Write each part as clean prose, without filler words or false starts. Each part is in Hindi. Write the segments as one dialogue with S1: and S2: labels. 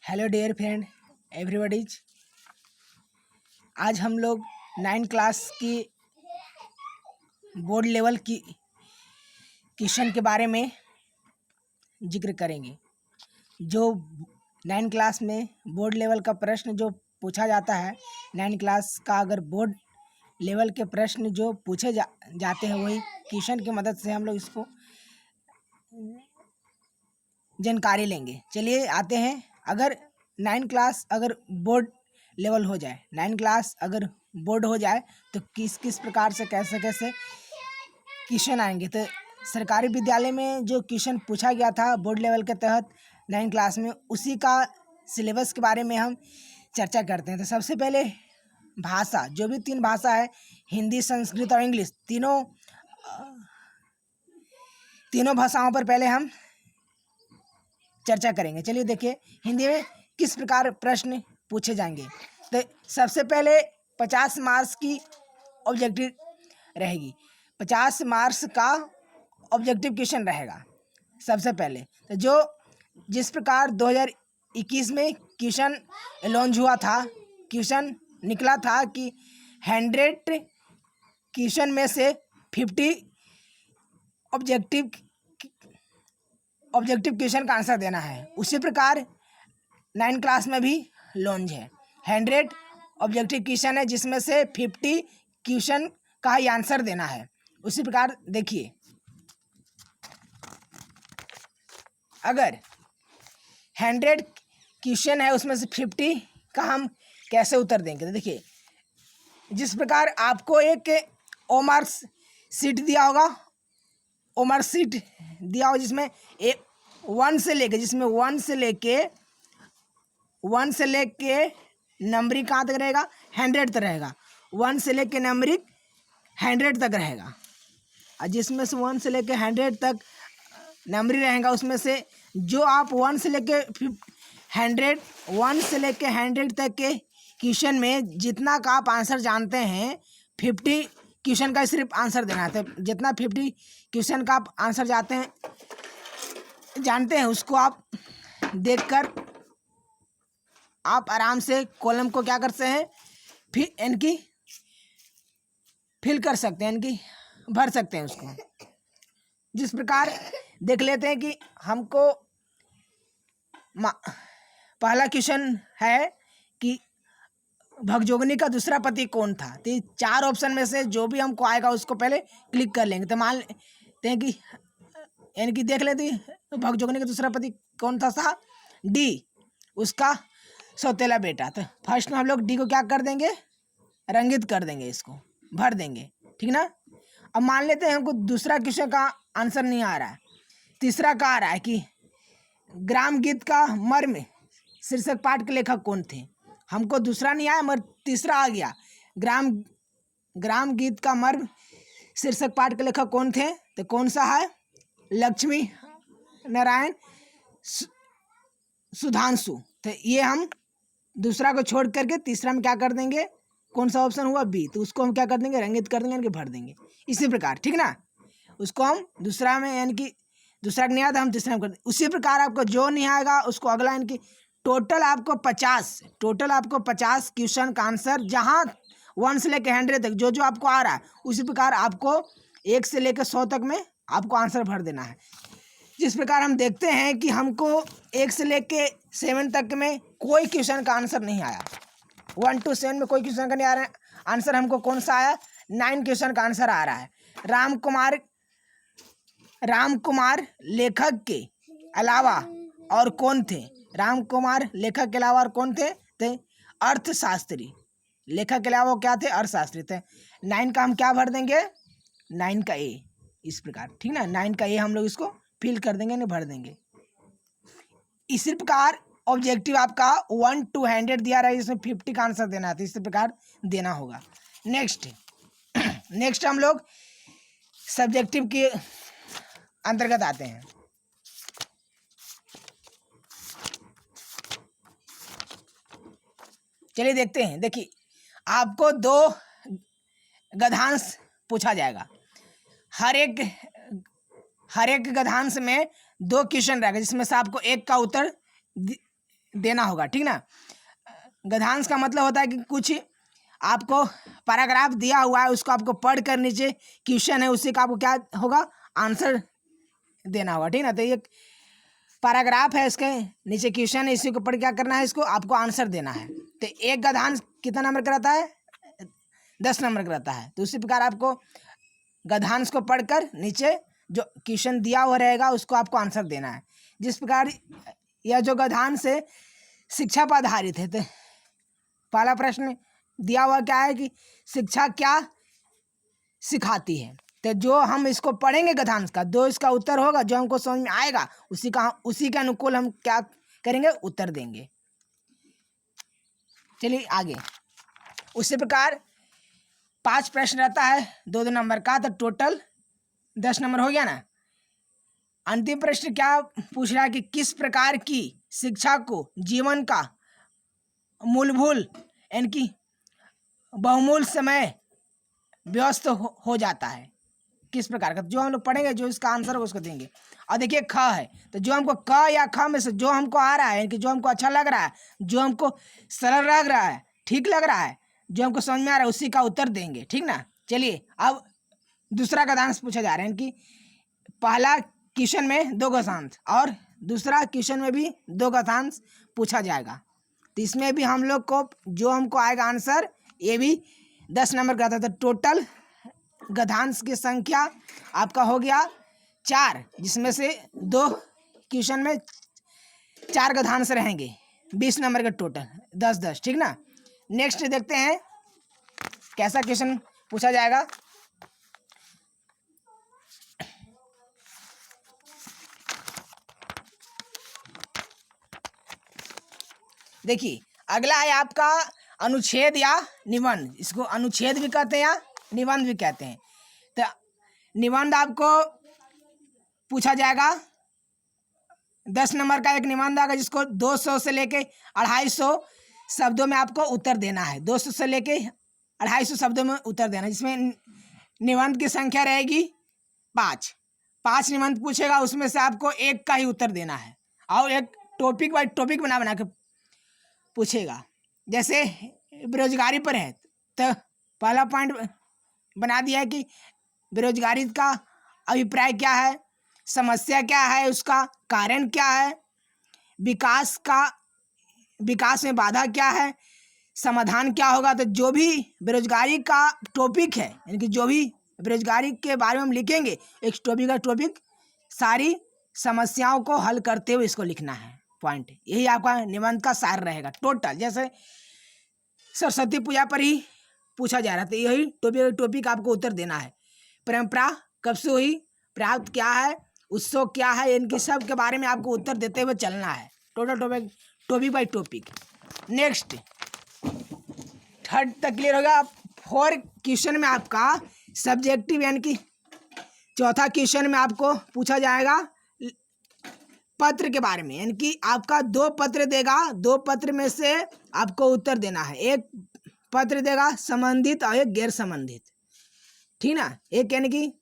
S1: Hello dear friend everybody's. आज हम लोग 9 क्लास की बोर्ड लेवल की क्वेश्चन के बारे में जिक्र करेंगे। जो 9 क्लास में बोर्ड लेवल का प्रश्न जो पूछा जाता है, 9 क्लास का अगर बोर्ड लेवल के प्रश्न जो पूछे जाते हैं वही क्वेश्चन की मदद से हम लोग इसको जानकारी लेंगे। चलिए आते हैं। अगर 9 क्लास अगर बोर्ड लेवल हो जाए, 9 क्लास अगर बोर्ड हो जाए तो किस किस प्रकार से कैसे कैसे क्वेश्चन आएंगे। तो सरकारी विद्यालय में जो क्वेश्चन पूछा गया था बोर्ड लेवल के तहत 9 क्लास में, उसी का सिलेबस के बारे में हम चर्चा करते हैं। तो सबसे पहले भाषा, जो भी 3 भाषा है, हिंदी, संस्कृत और इंग्लिश, तीनों भाषाओं पर पहले हम चर्चा करेंगे। चलिए देखिए हिंदी में किस प्रकार प्रश्न पूछे जाएंगे। तो सबसे पहले 50 मार्क्स की ऑब्जेक्टिव रहेगी। 50 मार्क्स का ऑब्जेक्टिव क्वेश्चन रहेगा सबसे पहले। तो जो जिस प्रकार 2021 में क्वेश्चन लॉन्च हुआ था, क्वेश्चन निकला था कि 100 क्वेश्चन में से 50 ऑब्जेक्टिव क्वेश्चन का आंसर देना है, उसी प्रकार 9 क्लास में भी लॉन्च है। 100 ऑब्जेक्टिव क्वेश्चन है जिसमें से 50 क्वेश्चन का ही आंसर देना है। उसी प्रकार देखिए, अगर 100 क्वेश्चन है उसमें से 50 का हम कैसे उत्तर देंगे। तो देखिए, जिस प्रकार आपको एक ओमार्क्स शीट दिया होगा, ओमार्क्स शीट दिया हो जिसमें 1 से लेके नंबरिंग कहाँ तक रहेगा, 100 तक रहेगा। 1 से लेके नंबरिंग 100 तक रहेगा, और जिसमें से 1 से लेके 100 तक नंबरिंग रहेगा, उसमें से जो आप 1 से लेके 100 तक के क्वेश्चन में जितना का आप आंसर जानते हैं, 50 क्वेश्चन का सिर्फ आंसर देना है। तो जितना 50 क्वेश्चन का आप आंसर जानते हैं उसको आप देखकर आप आराम से कॉलम को क्या कर सकते हैं, फिर इनकी फिल कर सकते हैं, इनकी भर सकते हैं उसको। जिस प्रकार देख लेते हैं कि हमको पहला क्वेश्चन है कि भगजोगनी का दूसरा पति कौन था। तो 4 ऑप्शन में से जो भी हमको आएगा उसको पहले क्लिक कर लेंगे। तो मान लेते हैं कि इनकी देख लेते हैं, तो भगजोगनी का दूसरा पति कौन था, सा डी, उसका सौतेला बेटा। तो फर्स्ट में हम लोग डी को क्या कर देंगे, रंगित कर देंगे, इसको भर देंगे, ठीक ना। अब मान लेते हैं हमको दूसरा क्वेश्चन का आंसर नहीं आ रहा है, तीसरा का आ रहा है कि ग्राम गीत का मर्म शीर्षक पाठ के लेखक कौन थे। हमको दूसरा नहीं आया मगर तीसरा आ गया, ग्राम गीत का मर्म शीर्षक पाठ के लेखक कौन थे। तो कौन सा है, लक्ष्मी नारायण सुधांशु। तो ये हम दूसरा को छोड़ करके तीसरा में क्या कर देंगे, कौन सा ऑप्शन हुआ, बी, तो उसको हम क्या कर देंगे, रंगित कर देंगे, यानी कि भर देंगे। इसी प्रकार, ठीक ना, उसको हम दूसरा में, यानी कि दूसरा नहीं आया था हम तीसरा में कर देंगे। उसी प्रकार आपको जो नहीं आएगा उसको अगला, यानी कि टोटल आपको 50 क्वेश्चन का आंसर, जहाँ 1 से लेकर 100 तक जो आपको आ रहा है, उसी प्रकार आपको 1 से लेकर 100 तक में आपको आंसर भर देना है। जिस प्रकार हम देखते हैं कि हमको 1 से लेके 7 तक में कोई क्वेश्चन का आंसर नहीं आया, 1 to 7 में कोई क्वेश्चन का नहीं आ रहा है आंसर। हमको कौन सा आया, 9 क्वेश्चन का आंसर आ रहा है। राम कुमार लेखक के अलावा और कौन थे, राम कुमार लेखक के अलावा और कौन थे, तो अर्थशास्त्री, लेखक के अलावा क्या थे, अर्थशास्त्री थे। 9 का हम क्या भर देंगे, 9 का ए, इस प्रकार, ठीक ना, 9 का ए हम लोग इसको फिल कर देंगे, नहीं भर देंगे। इसी प्रकार ऑब्जेक्टिव आपका 1 to 100 दिया रहा है, जिसमें 50 का आंसर देना है, तो इसी प्रकार देना होगा। नेक्स्ट हम लोग सब्जेक्टिव के अंतर्गत आते हैं। चलिए देखते हैं। देखिए, आपको 2 गद्यांश पूछा जाएगा, हर एक गद्यांश में 2 क्वेश्चन रहेगा, जिसमें से आपको एक का उत्तर देना होगा, ठीक ना। गद्यांश का मतलब होता है कि कुछ आपको पैराग्राफ दिया हुआ है, उसको आपको पढ़ कर नीचे क्वेश्चन है उसी का आपको क्या होगा, आंसर देना होगा, ठीक ना। तो ये पैराग्राफ है, इसके नीचे क्वेश्चन है, इसी को पढ़ क्या करना है, इसको आपको आंसर देना है। तो एक गद्यांश कितना नंबर का रहता है, 10 नंबर का रहता है। तो उसी प्रकार आपको गद्यांश को पढ़कर नीचे जो क्वेश्चन दिया हुआ रहेगा उसको आपको आंसर देना है। जिस प्रकार यह जो गद्यांश है शिक्षा पर आधारित है। तो पहला प्रश्न दिया हुआ क्या है कि शिक्षा क्या सिखाती है। तो जो हम इसको पढ़ेंगे गद्यांश का, जो इसका उत्तर होगा, जो हमको समझ में आएगा, उसी के अनुकूल हम क्या करेंगे, उत्तर देंगे। चलिए आगे। उसी प्रकार 5 प्रश्न रहता है 2-2 नंबर का, तो टोटल 10 नंबर हो गया ना। अंतिम प्रश्न क्या पूछ रहा है कि किस प्रकार की शिक्षा को जीवन का मूलभूत यानी कि बहुमूल्य समय व्यस्त हो जाता है, किस प्रकार का। जो हम लोग पढ़ेंगे, जो इसका आंसर होगा उसको देंगे। और देखिए ख है, तो जो हमको क या ख में से जो हमको आ रहा है, यानी कि जो हमको अच्छा लग रहा है, जो हमको सरल लग रहा है, ठीक लग रहा है, जो हमको समझ में आ रहा है, उसी का उत्तर देंगे, ठीक ना। चलिए अब दूसरा गद्यांश पूछा जा रहा है कि पहला क्वेश्चन में 2 गद्यांश और दूसरा क्वेश्चन में भी 2 गद्यांश पूछा जाएगा। तो इसमें भी हम लोग को जो हमको आएगा आंसर, ये भी 10 नंबर का था। तो टोटल गद्यांश की संख्या आपका हो गया 4, जिसमें से 2 क्वेश्चन में 4 गद्यांश रहेंगे। 20 नंबर का टोटल 10-10, ठीक ना। नेक्स्ट देखते हैं कैसा क्वेश्चन पूछा जाएगा। देखिए अगला है आपका अनुच्छेद या निबंध। इसको अनुच्छेद भी कहते हैं या निबंध भी कहते हैं। तो निबंध आपको पूछा जाएगा, 10 नंबर का एक निबंध आएगा, जिसको 200 से लेके 250 शब्दों में आपको उत्तर देना है। 200 से लेके 250 शब्दों में उत्तर देना है, जिसमें निबंध की संख्या रहेगी 5 निबंध पूछेगा, उसमें से आपको एक का ही उत्तर देना है। और एक टॉपिक बाई टॉपिक बना के पूछेगा। जैसे बेरोजगारी पर है, तो पहला पॉइंट बना दिया है कि बेरोजगारी का अभिप्राय क्या है, समस्या क्या है, उसका कारण क्या है, विकास में बाधा क्या है, समाधान क्या होगा। तो जो भी बेरोजगारी का टॉपिक है, यानी कि जो भी बेरोजगारी के बारे में हम लिखेंगे, एक टॉपिक सारी समस्याओं को हल करते हुए इसको लिखना है। पॉइंट यही आपका निबंध का सार रहेगा टोटल। जैसे सरस्वती पूजा पर ही पूछा जा रहा था, यही टॉपिक आपको उत्तर देना है। परंपरा कब से हुई, प्राप्त क्या है, उत्सव क्या है, इनके सब के बारे में आपको उत्तर देते हुए चलना है। Total topic by topic. Next third तक क्लियर होगा। 4 क्वेश्चन में आपका सब्जेक्टिव यानी कि चौथा क्वेश्चन में आपको पूछा जाएगा पत्र के बारे में, यानी कि आपका 2 पत्र देगा, 2 पत्र में से आपको उत्तर देना है। एक पत्र देगा संबंधित और एक गैर संबंधित, ठीक ना। एक यानी कि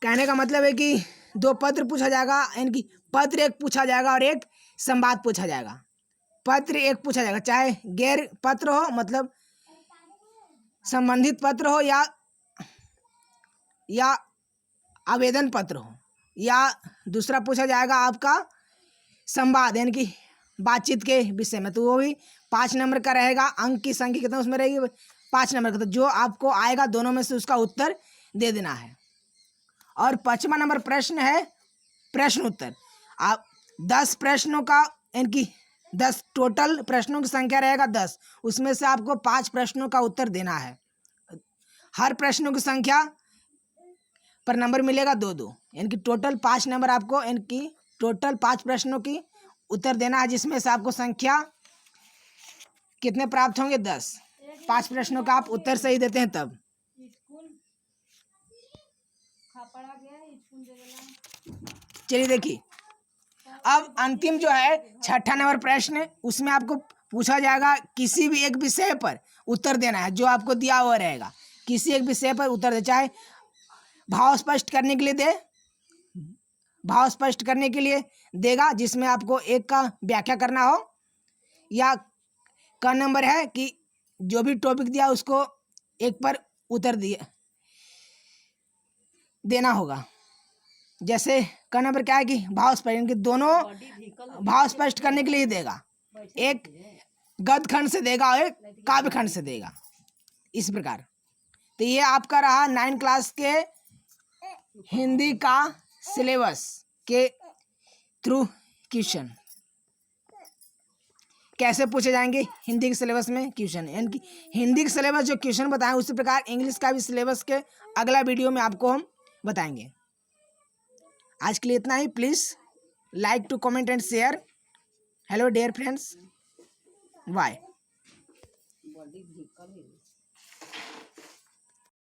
S1: कहने का मतलब है कि 2 पत्र पूछा जाएगा, यानी कि पत्र एक पूछा जाएगा और एक संवाद पूछा जाएगा। पत्र एक पूछा जाएगा, चाहे गैर पत्र हो, मतलब संबंधित पत्र हो, या आवेदन पत्र हो, या दूसरा पूछा जाएगा आपका संवाद यानी कि बातचीत के विषय में। तो वो भी 5 नंबर का रहेगा। अंक की संख्या कितना उसमें रहेगी, 5 नंबर का। तो जो आपको आएगा दोनों में से उसका उत्तर दे देना है। और 5वां नंबर प्रश्न है प्रश्न उत्तर। आप 10 प्रश्नों का यानी कि 10 टोटल प्रश्नों की संख्या रहेगा 10, उसमें से आपको 5 प्रश्नों का उत्तर देना है। हर प्रश्नों की संख्या पर नंबर मिलेगा 2-2, यानी कि टोटल 5 नंबर आपको, यानी कि टोटल 5 प्रश्नों की उत्तर देना है, जिसमें से आपको संख्या कितने प्राप्त होंगे, 10। 5 प्रश्नों का आप उत्तर सही देते हैं तब। चलिए देखिए अब अंतिम जो है 6ठा नंबर प्रश्न, उसमें आपको पूछा जाएगा किसी भी एक विषय पर उत्तर देना है, जो आपको दिया हुआ रहेगा। किसी एक विषय पर उत्तर दे, चाहे भाव स्पष्ट करने के लिए दे, भाव स्पष्ट करने के लिए देगा, जिसमें आपको एक का व्याख्या करना हो, या क नंबर है कि जो भी टॉपिक दिया उसको एक पर उत्तर देना होगा। जैसे क नंबर क्या है कि भाव स्पष्ट, इनके दोनों भाव स्पष्ट करने के लिए देगा, एक गद्य खंड से देगा और एक काव्य खंड से देगा, इस प्रकार। तो ये आपका रहा 9 क्लास के हिंदी का सिलेबस के थ्रू क्वेश्चन कैसे पूछे जाएंगे हिंदी के सिलेबस में क्वेश्चन, यानी कि हिंदी के सिलेबस जो क्वेश्चन बताएं उसी प्रकार इंग्लिश का भी सिलेबस के अगला वीडियो में आपको हम बताएंगे। आज के लिए इतना ही। Please like to comment and share. Hello dear friends, bye.